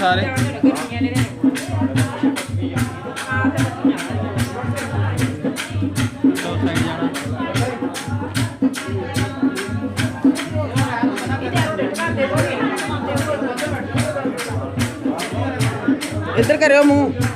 सारे इधर करो मुंह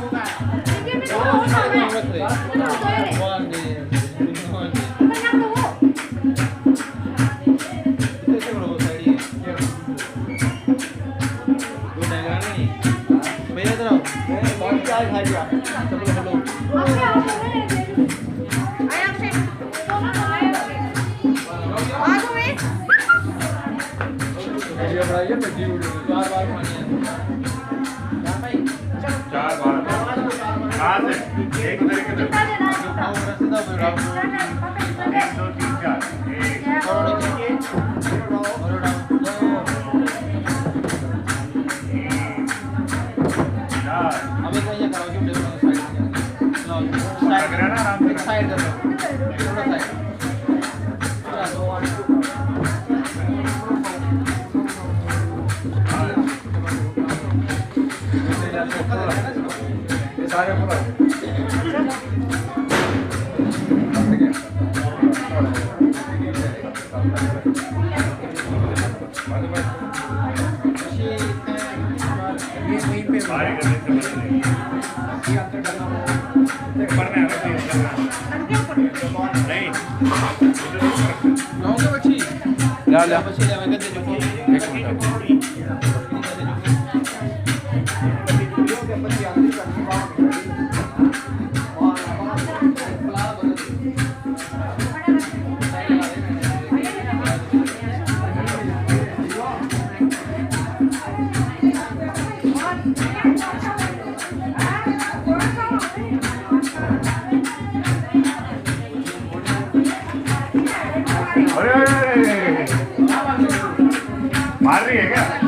मार रही है क्या?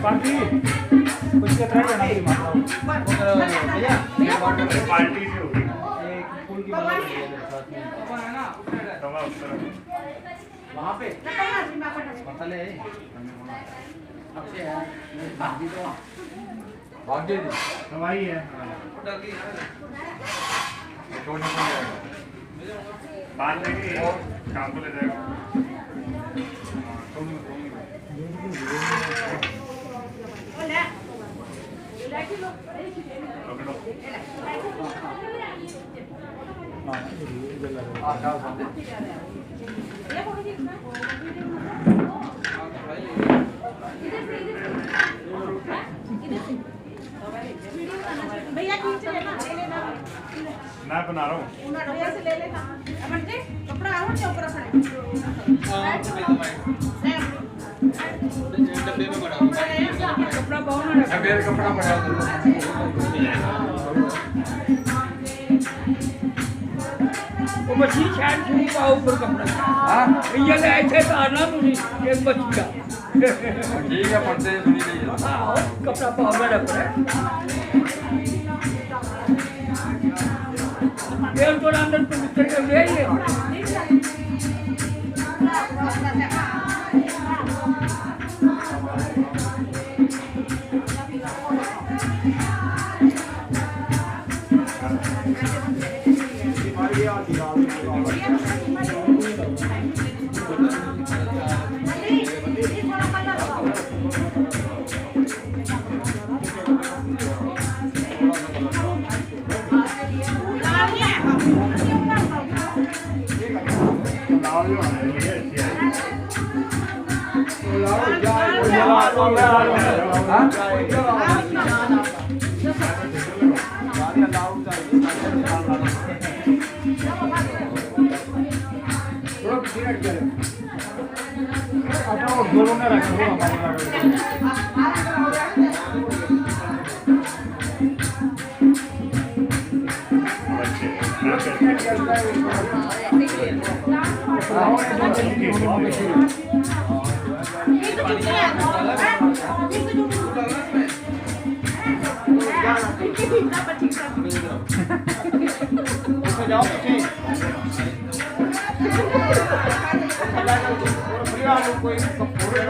पार्टी वहाँ पे मसाले दवाई है बाद में शाम को ले जाएगा भैया नीचे लेना मैं बना रहा हूँ भैया से ले लेना म्हणजे कपड़ा आवड ऊपर खड़े डब्बे में बड़ा कपड़ा बहुत है कपड़ा बड़ा वो मछली छाड़ छुरी का ऊपर कपड़ा हां ये ले ऐसे तारना तुझे एक मछली का ठीक है पड़ते सुनी नहीं हां कपड़ा बहुत बड़ा है ये तो अंदर पे उतर के ले ये दोनों ने रखा हुआ हमारे जाओ पीछे कोई पूरे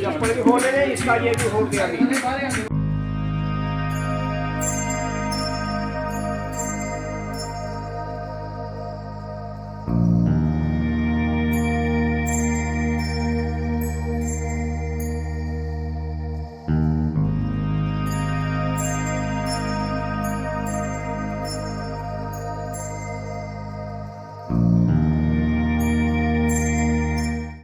चप्पल भी खोले इसका ये भी खोल दिया